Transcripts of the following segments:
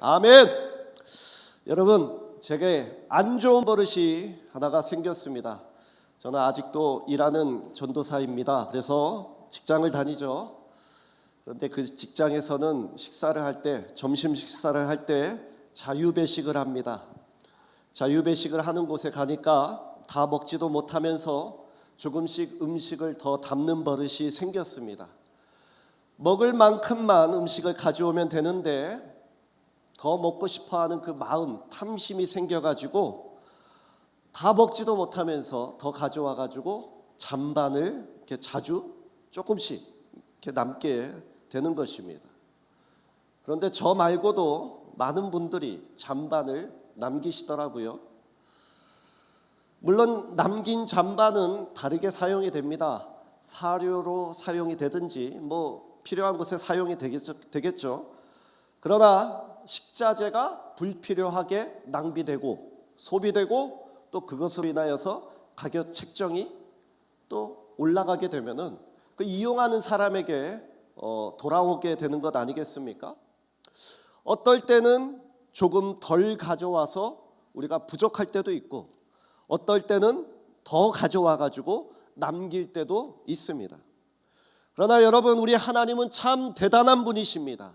아멘. 여러분, 제게 안 좋은 버릇이 하나가 생겼습니다. 저는 아직도 일하는 전도사입니다. 그래서 직장을 다니죠. 그런데 그 직장에서는 식사를 할 때, 점심 식사를 할 때 자유배식을 합니다. 자유배식을 하는 곳에 가니까 다 먹지도 못하면서 조금씩 음식을 더 담는 버릇이 생겼습니다. 먹을 만큼만 음식을 가져오면 되는데 더 먹고 싶어하는 그 마음, 탐심이 생겨가지고 다 먹지도 못하면서 더 가져와가지고 잔반을 이렇게 자주 조금씩 이렇게 남게 되는 것입니다. 그런데 저 말고도 많은 분들이 잔반을 남기시더라고요. 물론 남긴 잔반은 다르게 사용이 됩니다. 사료로 사용이 되든지 필요한 곳에 사용이 되겠죠. 그러나 식자재가 불필요하게 낭비되고 소비되고 또 그것으로 인하여서 가격 책정이 또 올라가게 되면은 그 이용하는 사람에게 돌아오게 되는 것 아니겠습니까? 어떨 때는 조금 덜 가져와서 우리가 부족할 때도 있고 어떨 때는 더 가져와 가지고 남길 때도 있습니다. 그러나 여러분, 우리 하나님은 참 대단한 분이십니다.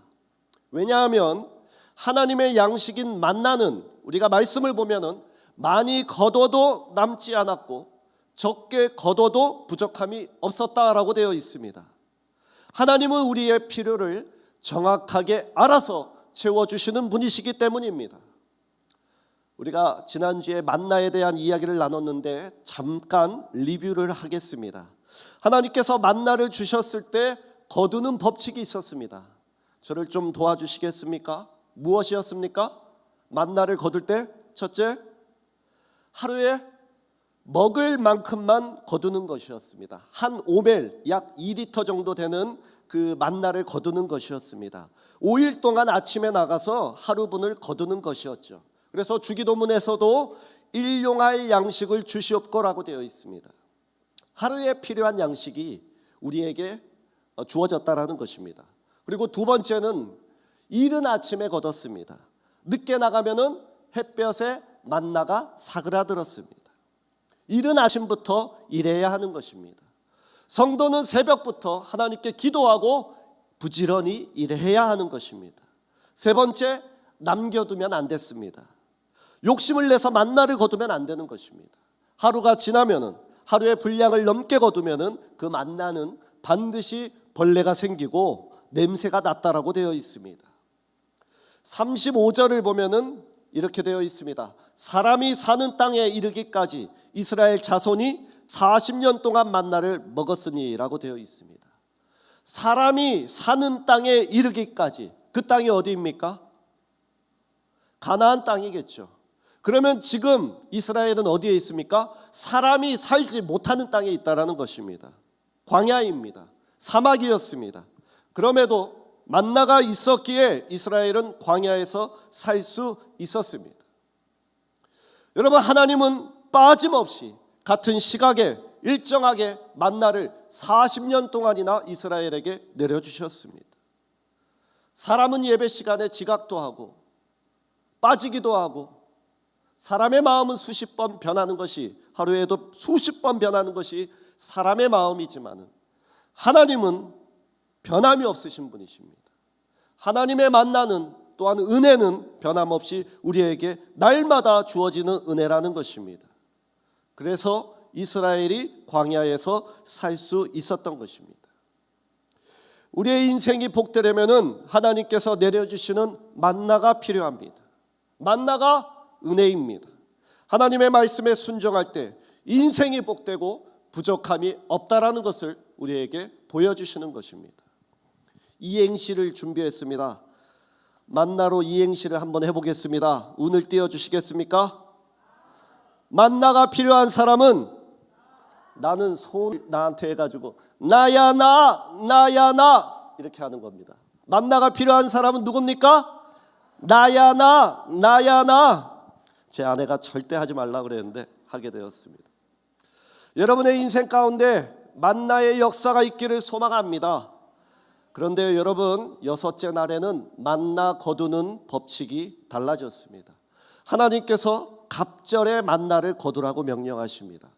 왜냐하면 하나님의 양식인 만나는 우리가 말씀을 보면은 많이 거둬도 남지 않았고 적게 거둬도 부족함이 없었다라고 되어 있습니다. 하나님은 우리의 필요를 정확하게 알아서 채워주시는 분이시기 때문입니다. 우리가 지난주에 만나에 대한 이야기를 나눴는데 잠깐 리뷰를 하겠습니다. 하나님께서 만나를 주셨을 때 거두는 법칙이 있었습니다. 저를 좀 도와주시겠습니까? 무엇이었습니까? 만나를 거둘 때 첫째, 하루에 먹을 만큼만 거두는 것이었습니다. 한 오멜, 약 2리터 정도 되는 그 만나를 거두는 것이었습니다. 5일 동안 아침에 나가서 하루분을 거두는 것이었죠. 그래서 주기도문에서도 일용할 양식을 주시옵고라고 되어 있습니다. 하루에 필요한 양식이 우리에게 주어졌다라는 것입니다. 그리고 두 번째는 이른 아침에 거뒀습니다. 늦게 나가면은 햇볕에 만나가 사그라들었습니다. 이른 아침부터 일해야 하는 것입니다. 성도는 새벽부터 하나님께 기도하고 부지런히 일해야 하는 것입니다. 세 번째, 남겨두면 안 됐습니다. 욕심을 내서 만나를 거두면 안 되는 것입니다. 하루가 지나면은 하루의 분량을 넘게 거두면은 그 만나는 반드시 벌레가 생기고 냄새가 났다라고 되어 있습니다. 35절을 보면은 이렇게 되어 있습니다. 사람이 사는 땅에 이르기까지 이스라엘 자손이 40년 동안 만나를 먹었으니라고 되어 있습니다. 사람이 사는 땅에 이르기까지, 그 땅이 어디입니까? 가나안 땅이겠죠. 그러면 지금 이스라엘은 어디에 있습니까? 사람이 살지 못하는 땅에 있다라는 것입니다. 광야입니다. 사막이었습니다. 그럼에도 만나가 있었기에 이스라엘은 광야에서 살 수 있었습니다. 여러분, 하나님은 빠짐없이 같은 시각에 일정하게 만나를 40년 동안이나 이스라엘에게 내려주셨습니다. 사람은 예배 시간에 지각도 하고 빠지기도 하고 사람의 마음은 수십 번 변하는 것이, 하루에도 수십 번 변하는 것이 사람의 마음이지만 하나님은 변함이 없으신 분이십니다. 하나님의 만나는 또한 은혜는 변함없이 우리에게 날마다 주어지는 은혜라는 것입니다. 그래서 이스라엘이 광야에서 살 수 있었던 것입니다. 우리의 인생이 복되려면 하나님께서 내려주시는 만나가 필요합니다. 만나가 은혜입니다. 하나님의 말씀에 순종할 때 인생이 복되고 부족함이 없다라는 것을 우리에게 보여주시는 것입니다. 이행시를 준비했습니다. 만나로 이행시를 한번 해보겠습니다. 운을 띄워주시겠습니까? 만나가 필요한 사람은, 나는 손 나한테 해가지고 나야 나 이렇게 하는 겁니다. 만나가 필요한 사람은 누굽니까? 나야 나. 제 아내가 절대 하지 말라 그랬는데 하게 되었습니다. 여러분의 인생 가운데 만나의 역사가 있기를 소망합니다. 그런데 여러분, 여섯째 날에는 만나 거두는 법칙이 달라졌습니다. 하나님께서 갑절에 만나를 거두라고 명령하십니다.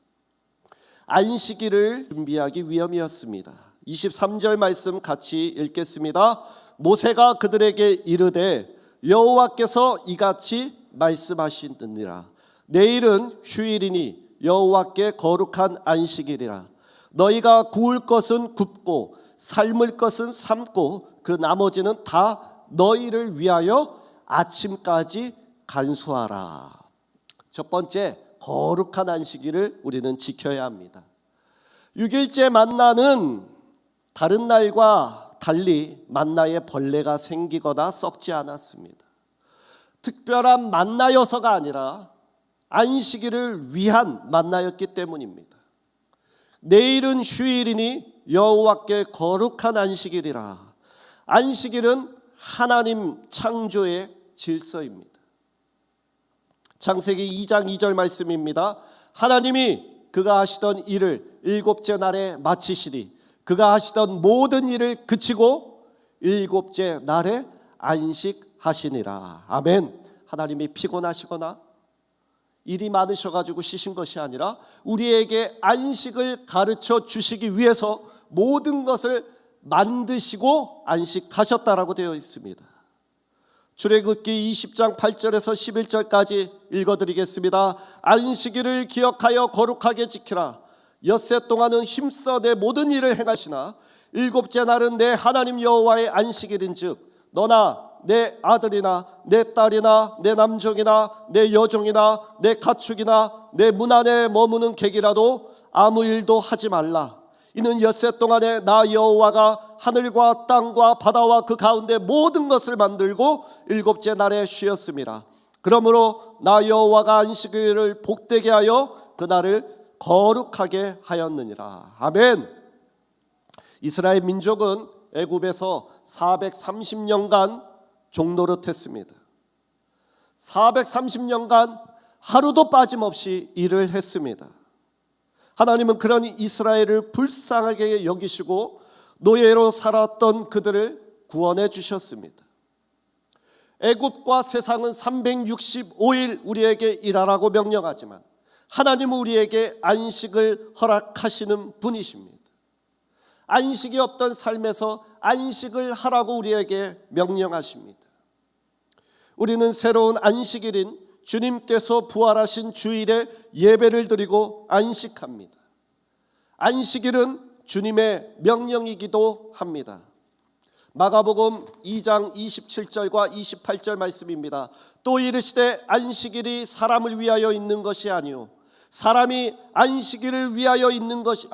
안식일을 준비하기 위함이었습니다. 23절 말씀 같이 읽겠습니다. 모세가 그들에게 이르되 여호와께서 이같이 말씀하시느니라. 내일은 휴일이니 여호와께 거룩한 안식일이라. 너희가 구울 것은 굽고 삶을 것은 삶고 그 나머지는 다 너희를 위하여 아침까지 간수하라. 첫 번째, 거룩한 안식일을 우리는 지켜야 합니다. 6일째 만나는 다른 날과 달리 만나에 벌레가 생기거나 썩지 않았습니다. 특별한 만나여서가 아니라 안식일을 위한 만나였기 때문입니다. 내일은 휴일이니 여호와께 거룩한 안식일이라. 안식일은 하나님 창조의 질서입니다. 창세기 2장 2절 말씀입니다. 하나님이 그가 하시던 일을 일곱째 날에 마치시니 그가 하시던 모든 일을 그치고 일곱째 날에 안식하시니라. 아멘. 하나님이 피곤하시거나 일이 많으셔가지고 쉬신 것이 아니라 우리에게 안식을 가르쳐 주시기 위해서 모든 것을 만드시고 안식하셨다라고 되어 있습니다. 출애굽기 20장 8절에서 11절까지 읽어드리겠습니다. 안식일을 기억하여 거룩하게 지키라. 엿새 동안은 힘써 내 모든 일을 행하시나 일곱째 날은 내 하나님 여호와의 안식일인즉 너나 내 아들이나 내 딸이나 내 남종이나 내 여종이나 내 가축이나 내 문 안에 머무는 객이라도 아무 일도 하지 말라. 이는 엿새 동안에 나 여호와가 하늘과 땅과 바다와 그 가운데 모든 것을 만들고 일곱째 날에 쉬었습니다. 그러므로 나 여호와가 안식일을 복되게 하여 그날을 거룩하게 하였느니라. 아멘. 이스라엘 민족은 애굽에서 430년간 종노릇했습니다. 430년간 하루도 빠짐없이 일을 했습니다. 하나님은 그런 이스라엘을 불쌍하게 여기시고 노예로 살았던 그들을 구원해 주셨습니다. 애굽과 세상은 365일 우리에게 일하라고 명령하지만 하나님은 우리에게 안식을 허락하시는 분이십니다. 안식이 없던 삶에서 안식을 하라고 우리에게 명령하십니다. 우리는 새로운 안식일인 주님께서 부활하신 주일에 예배를 드리고 안식합니다. 안식일은 주님의 명령이기도 합니다. 마가복음 2장 27절과 28절 말씀입니다. 또 이르시되 안식일이 사람을 위하여 있는 것이 아니요 사람이 안식일을 위하여 있는 것이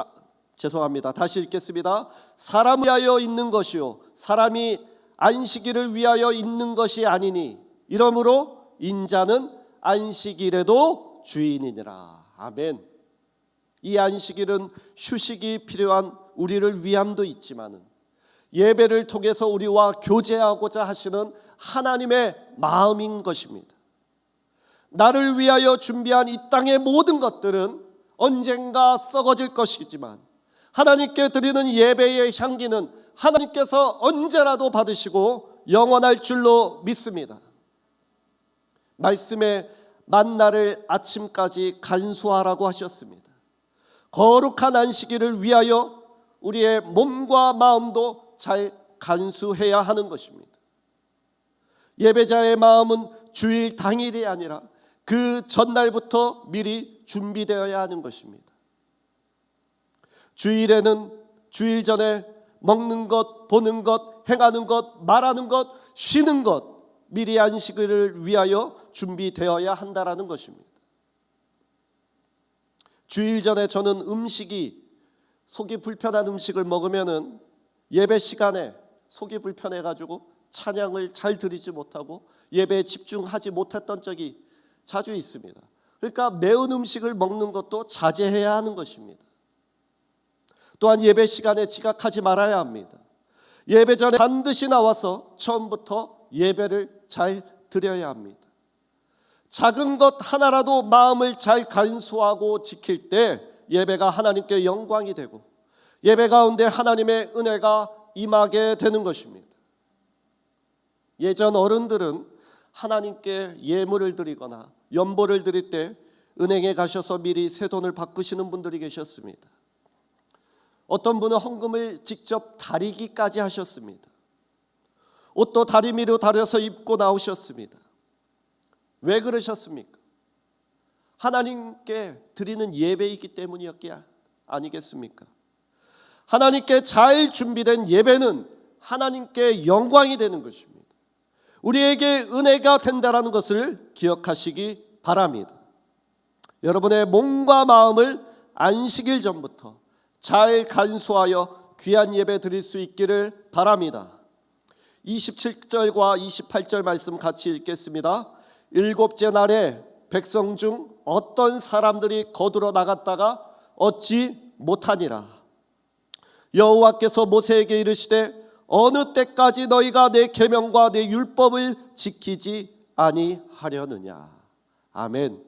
죄송합니다. 다시 읽겠습니다. 사람을 위하여 있는 것이요 사람이 안식일을 위하여 있는 것이 아니니 이러므로 인자는 안식일에도 주인이니라. 아멘. 이 안식일은 휴식이 필요한 우리를 위함도 있지만 예배를 통해서 우리와 교제하고자 하시는 하나님의 마음인 것입니다. 나를 위하여 준비한 이 땅의 모든 것들은 언젠가 썩어질 것이지만 하나님께 드리는 예배의 향기는 하나님께서 언제라도 받으시고 영원할 줄로 믿습니다. 말씀에 만나를 아침까지 간수하라고 하셨습니다. 거룩한 안식일을 위하여 우리의 몸과 마음도 잘 간수해야 하는 것입니다. 예배자의 마음은 주일 당일이 아니라 그 전날부터 미리 준비되어야 하는 것입니다. 주일에는 주일 전에 먹는 것, 보는 것, 행하는 것, 말하는 것, 쉬는 것 미리 안식일을 위하여 준비되어야 한다라는 것입니다. 주일 전에 저는 음식이 속이 불편한 음식을 먹으면은 예배 시간에 속이 불편해가지고 찬양을 잘 드리지 못하고 예배에 집중하지 못했던 적이 자주 있습니다. 그러니까 매운 음식을 먹는 것도 자제해야 하는 것입니다. 또한 예배 시간에 지각하지 말아야 합니다. 예배 전에 반드시 나와서 처음부터 예배를 잘 드려야 합니다. 작은 것 하나라도 마음을 잘 간수하고 지킬 때 예배가 하나님께 영광이 되고 예배 가운데 하나님의 은혜가 임하게 되는 것입니다. 예전 어른들은 하나님께 예물을 드리거나 연보를 드릴 때 은행에 가셔서 미리 새 돈을 바꾸시는 분들이 계셨습니다. 어떤 분은 헌금을 직접 다리기까지 하셨습니다. 옷도 다리미로 다려서 입고 나오셨습니다. 왜 그러셨습니까? 하나님께 드리는 예배이기 때문이었기 아니겠습니까? 하나님께 잘 준비된 예배는 하나님께 영광이 되는 것입니다. 우리에게 은혜가 된다는 것을 기억하시기 바랍니다. 여러분의 몸과 마음을 안식일 전부터 잘 간수하여 귀한 예배 드릴 수 있기를 바랍니다. 27절과 28절 말씀 같이 읽겠습니다. 일곱째 날에 백성 중 어떤 사람들이 거두러 나갔다가 얻지 못하니라. 여호와께서 모세에게 이르시되 어느 때까지 너희가 내 계명과 내 율법을 지키지 아니하려느냐. 아멘.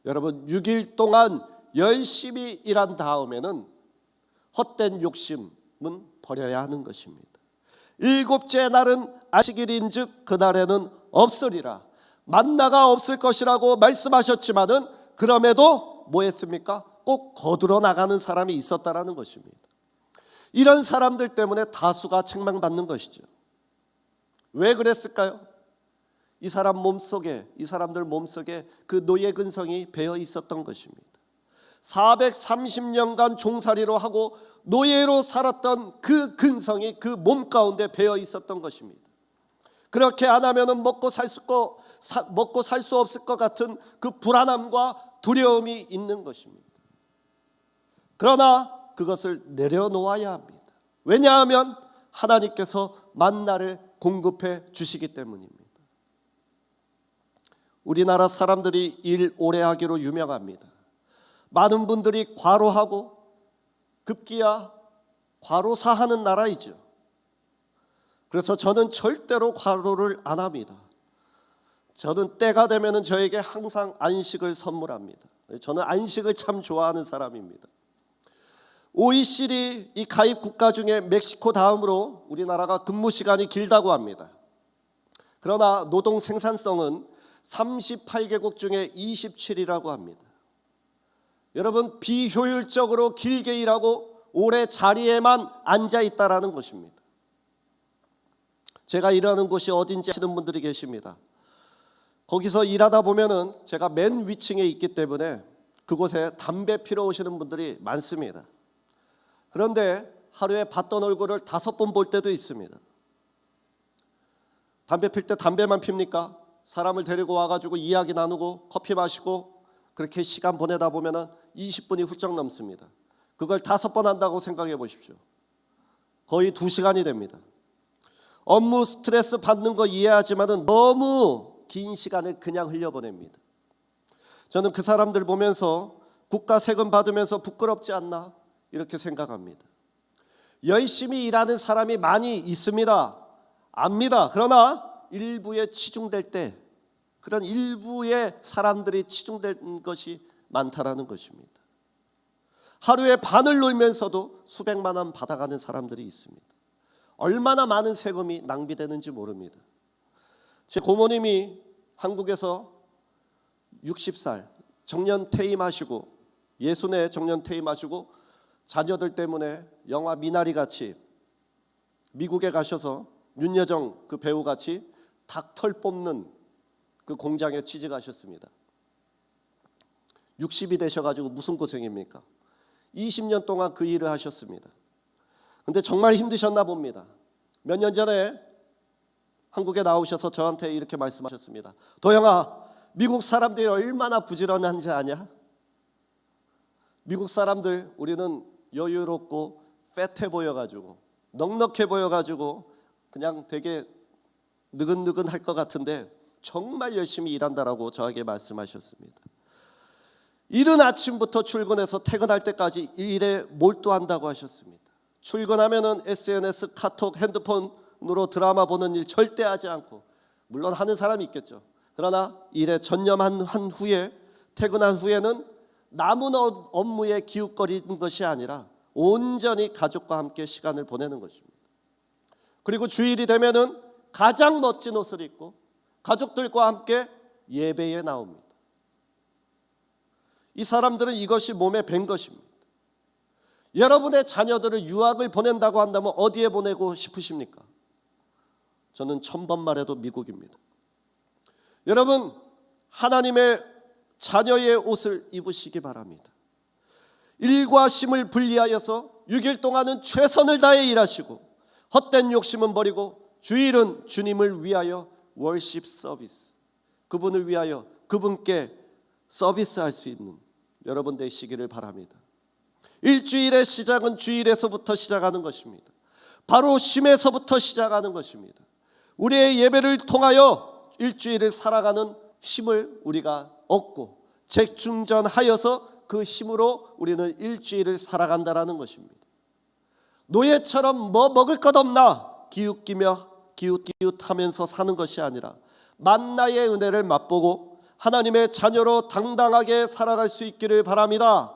여러분, 6일 동안 열심히 일한 다음에는 헛된 욕심은 버려야 하는 것입니다. 일곱째 날은 안식일인즉 그날에는 없으리라. 만나가 없을 것이라고 말씀하셨지만은 그럼에도 뭐 했습니까? 꼭 거두러 나가는 사람이 있었다라는 것입니다. 이런 사람들 때문에 다수가 책망받는 것이죠. 왜 그랬을까요? 이 사람들 몸속에 그 노예 근성이 배어 있었던 것입니다. 430년간 종살이로 하고 노예로 살았던 그 근성이 그 몸 가운데 배어 있었던 것입니다. 그렇게 안 하면은 먹고 살 수 없을 것 같은 그 불안함과 두려움이 있는 것입니다. 그러나 그것을 내려놓아야 합니다. 왜냐하면 하나님께서 만나를 공급해 주시기 때문입니다. 우리나라 사람들이 일 오래 하기로 유명합니다. 많은 분들이 과로하고 급기야 과로사하는 나라이죠. 그래서 저는 절대로 과로를 안 합니다. 저는 때가 되면 저에게 항상 안식을 선물합니다. 저는 안식을 참 좋아하는 사람입니다. OECD 이 가입 국가 중에 멕시코 다음으로 우리나라가 근무 시간이 길다고 합니다. 그러나 노동 생산성은 38개국 중에 27이라고 합니다. 여러분, 비효율적으로 길게 일하고 오래 자리에만 앉아 있다라는 것입니다. 제가 일하는 곳이 어딘지 아시는 분들이 계십니다. 거기서 일하다 보면은 제가 맨 위층에 있기 때문에 그곳에 담배 피러 오시는 분들이 많습니다. 그런데 하루에 봤던 얼굴을 5번 볼 때도 있습니다. 담배 필 때 담배만 핍니까? 사람을 데리고 와가지고 이야기 나누고 커피 마시고 그렇게 시간 보내다 보면은 20분이 훌쩍 넘습니다. 그걸 5번 한다고 생각해 보십시오. 거의 2시간이 됩니다. 업무 스트레스 받는 거 이해하지만은 너무 긴 시간을 그냥 흘려보냅니다. 저는 그 사람들 보면서 국가 세금 받으면서 부끄럽지 않나 이렇게 생각합니다. 열심히 일하는 사람이 많이 있습니다. 압니다. 그러나 일부에 치중될 때 그런 일부의 사람들이 치중된 것이 많다라는 것입니다. 하루에 반을 놀면서도 수백만 원 받아가는 사람들이 있습니다. 얼마나 많은 세금이 낭비되는지 모릅니다. 제 고모님이 한국에서 60살 정년 퇴임하시고 60에 정년 퇴임하시고 자녀들 때문에 영화 미나리 같이 미국에 가셔서 윤여정 그 배우 같이 닭털 뽑는 그 공장에 취직하셨습니다. 60이 되셔가지고 무슨 고생입니까? 20년 동안 그 일을 하셨습니다. 근데 정말 힘드셨나 봅니다. 몇 년 전에 한국에 나오셔서 저한테 이렇게 말씀하셨습니다. 도영아, 미국 사람들이 얼마나 부지런한지 아냐? 미국 사람들 우리는 여유롭고 패해 보여가지고 넉넉해 보여가지고 그냥 되게 느근느근할 것 같은데 정말 열심히 일한다라고 저에게 말씀하셨습니다. 이른 아침부터 출근해서 퇴근할 때까지 일에 몰두한다고 하셨습니다. 출근하면은 SNS, 카톡, 핸드폰으로 드라마 보는 일 절대 하지 않고, 물론 하는 사람이 있겠죠. 그러나 일에 전념한 후에 퇴근한 후에는 남은 업무에 기웃거리는 것이 아니라 온전히 가족과 함께 시간을 보내는 것입니다. 그리고 주일이 되면은 가장 멋진 옷을 입고 가족들과 함께 예배에 나옵니다. 이 사람들은 이것이 몸에 밴 것입니다. 여러분의 자녀들을 유학을 보낸다고 한다면 어디에 보내고 싶으십니까? 저는 1000번 말해도 미국입니다. 여러분, 하나님의 자녀의 옷을 입으시기 바랍니다. 일과 쉼을 분리하여서 6일 동안은 최선을 다해 일하시고 헛된 욕심은 버리고 주일은 주님을 위하여 월십 서비스, 그분을 위하여 그분께 서비스할 수 있는 여러분 되시기를 바랍니다. 일주일의 시작은 주일에서부터 시작하는 것입니다. 바로 쉼에서부터 시작하는 것입니다. 우리의 예배를 통하여 일주일을 살아가는 힘을 우리가 얻고 재충전하여서 그 힘으로 우리는 일주일을 살아간다라는 것입니다. 노예처럼 뭐 먹을 것 없나 기웃기며 기웃기웃하면서 사는 것이 아니라 만나의 은혜를 맛보고 하나님의 자녀로 당당하게 살아갈 수 있기를 바랍니다.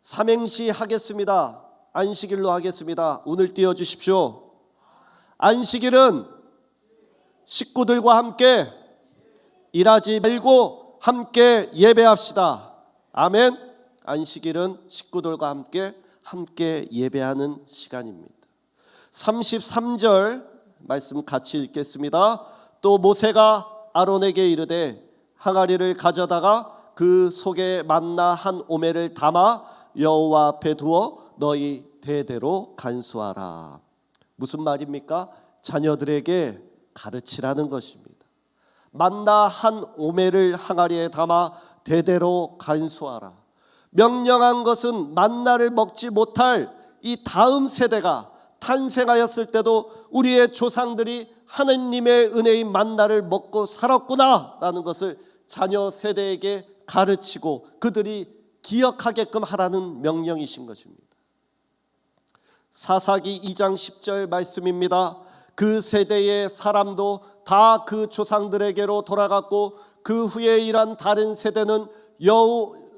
삼행시 하겠습니다. 안식일로 하겠습니다. 오늘 띄워주십시오. 안식일은 식구들과 함께 일하지 말고 함께 예배합시다. 아멘. 안식일은 식구들과 함께 예배하는 시간입니다. 33절 말씀 같이 읽겠습니다. 또 모세가 아론에게 이르되 항아리를 가져다가 그 속에 만나 한 오멜을 담아 여호와 앞에 두어 너희 대대로 간수하라. 무슨 말입니까? 자녀들에게 가르치라는 것입니다. 만나 한 오멜을 항아리에 담아 대대로 간수하라. 명령한 것은 만나를 먹지 못할 이 다음 세대가 탄생하였을 때도 우리의 조상들이 하느님의 은혜인 만나를 먹고 살았구나라는 것을 자녀 세대에게 가르치고 그들이 기억하게끔 하라는 명령이신 것입니다. 사사기 2장 10절 말씀입니다. 그 세대의 사람도 다 그 조상들에게로 돌아갔고 그 후에 일한 다른 세대는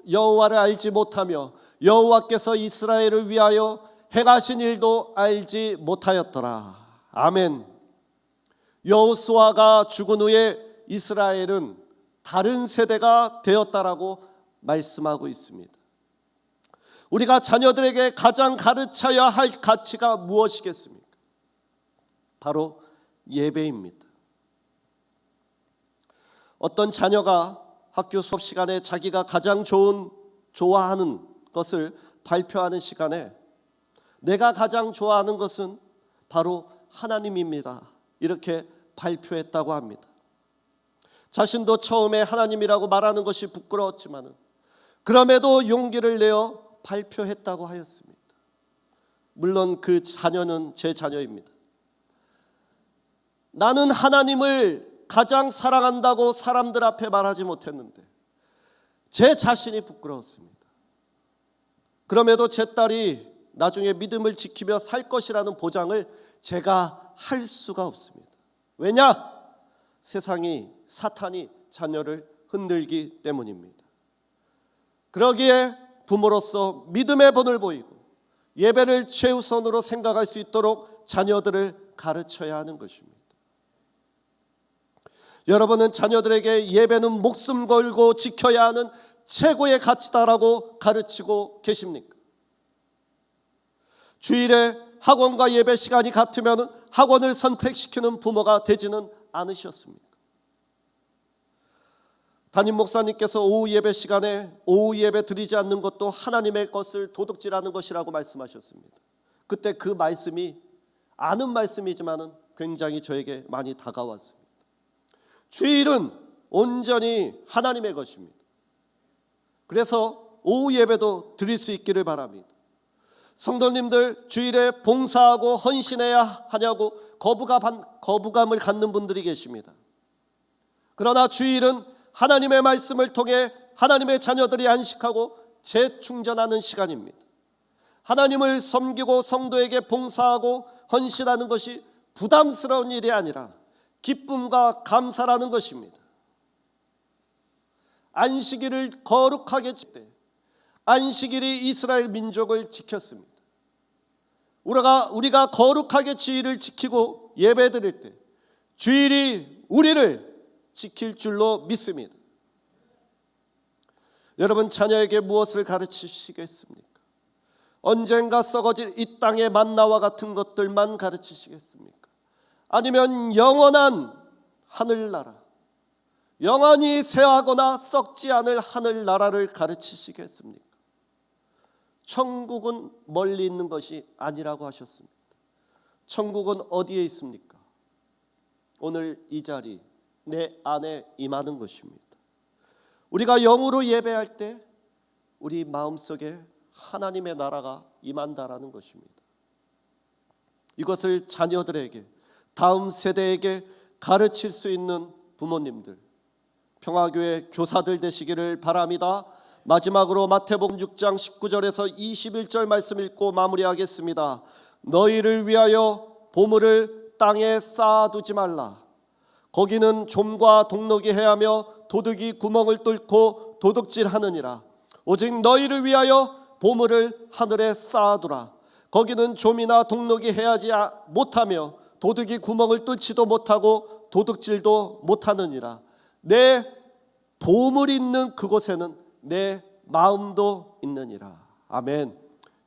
여호와를 알지 못하며 여호와께서 이스라엘을 위하여 행하신 일도 알지 못하였더라. 아멘. 여호수아가 죽은 후에 이스라엘은 다른 세대가 되었다라고 말씀하고 있습니다. 우리가 자녀들에게 가장 가르쳐야 할 가치가 무엇이겠습니까? 바로 예배입니다. 어떤 자녀가 학교 수업 시간에 자기가 가장 좋아하는 것을 발표하는 시간에 내가 가장 좋아하는 것은 바로 하나님입니다. 이렇게 발표했다고 합니다. 자신도 처음에 하나님이라고 말하는 것이 부끄러웠지만 그럼에도 용기를 내어 발표했다고 하였습니다. 물론 그 자녀는 제 자녀입니다. 나는 하나님을 가장 사랑한다고 사람들 앞에 말하지 못했는데 제 자신이 부끄러웠습니다. 그럼에도 제 딸이 나중에 믿음을 지키며 살 것이라는 보장을 제가 할 수가 없습니다. 왜냐? 세상이 사탄이 자녀를 흔들기 때문입니다. 그러기에 부모로서 믿음의 본을 보이고 예배를 최우선으로 생각할 수 있도록 자녀들을 가르쳐야 하는 것입니다. 여러분은 자녀들에게 예배는 목숨 걸고 지켜야 하는 최고의 가치다라고 가르치고 계십니까? 주일에 학원과 예배 시간이 같으면 학원을 선택시키는 부모가 되지는 않으셨습니까? 담임 목사님께서 오후 예배 시간에 오후 예배 드리지 않는 것도 하나님의 것을 도둑질하는 것이라고 말씀하셨습니다. 그때 그 말씀이 아는 말씀이지만 굉장히 저에게 많이 다가왔습니다. 주일은 온전히 하나님의 것입니다. 그래서 오후 예배도 드릴 수 있기를 바랍니다. 성도님들, 주일에 봉사하고 헌신해야 하냐고 거부감을 갖는 분들이 계십니다. 그러나 주일은 하나님의 말씀을 통해 하나님의 자녀들이 안식하고 재충전하는 시간입니다. 하나님을 섬기고 성도에게 봉사하고 헌신하는 것이 부담스러운 일이 아니라 기쁨과 감사라는 것입니다. 안식일을 거룩하게 지킬 때 안식일이 이스라엘 민족을 지켰습니다. 우리가 거룩하게 주일을 지키고 예배드릴 때 주일이 우리를 지킬 줄로 믿습니다. 여러분, 자녀에게 무엇을 가르치시겠습니까? 언젠가 썩어질 이 땅의 만나와 같은 것들만 가르치시겠습니까? 아니면 영원한 하늘나라, 영원히 새하거나 썩지 않을 하늘나라를 가르치시겠습니까? 천국은 멀리 있는 것이 아니라고 하셨습니다. 천국은 어디에 있습니까? 오늘 이 자리 내 안에 임하는 것입니다. 우리가 영으로 예배할 때 우리 마음속에 하나님의 나라가 임한다라는 것입니다. 이것을 자녀들에게, 다음 세대에게 가르칠 수 있는 부모님들, 평화교회 교사들 되시기를 바랍니다. 마지막으로 마태복음 6장 19절에서 21절 말씀 읽고 마무리하겠습니다. 너희를 위하여 보물을 땅에 쌓아두지 말라. 거기는 좀과 동록이 해하며 도둑이 구멍을 뚫고 도둑질하느니라. 오직 너희를 위하여 보물을 하늘에 쌓아두라. 거기는 좀이나 동록이 해하지 못하며 도둑이 구멍을 뚫지도 못하고 도둑질도 못하느니라. 내 보물이 있는 그곳에는 내 마음도 있느니라. 아멘.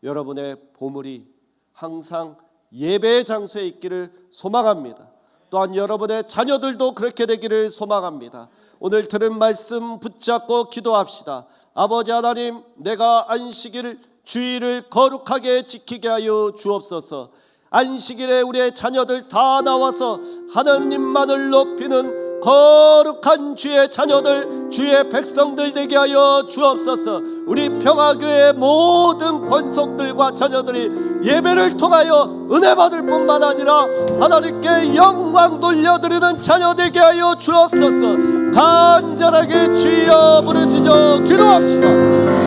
여러분의 보물이 항상 예배의 장소에 있기를 소망합니다. 또한 여러분의 자녀들도 그렇게 되기를 소망합니다. 오늘 들은 말씀 붙잡고 기도합시다. 아버지 하나님, 내가 안식일 주일을 거룩하게 지키게 하여 주옵소서. 안식일에 우리의 자녀들 다 나와서 하나님만을 높이는 거룩한 주의 자녀들, 주의 백성들 되게 하여 주옵소서. 우리 평화교회 모든 권속들과 자녀들이 예배를 통하여 은혜 받을 뿐만 아니라 하나님께 영광 돌려드리는 자녀 되게 하여 주옵소서. 간절하게 주여 부르짖어 기도합시다.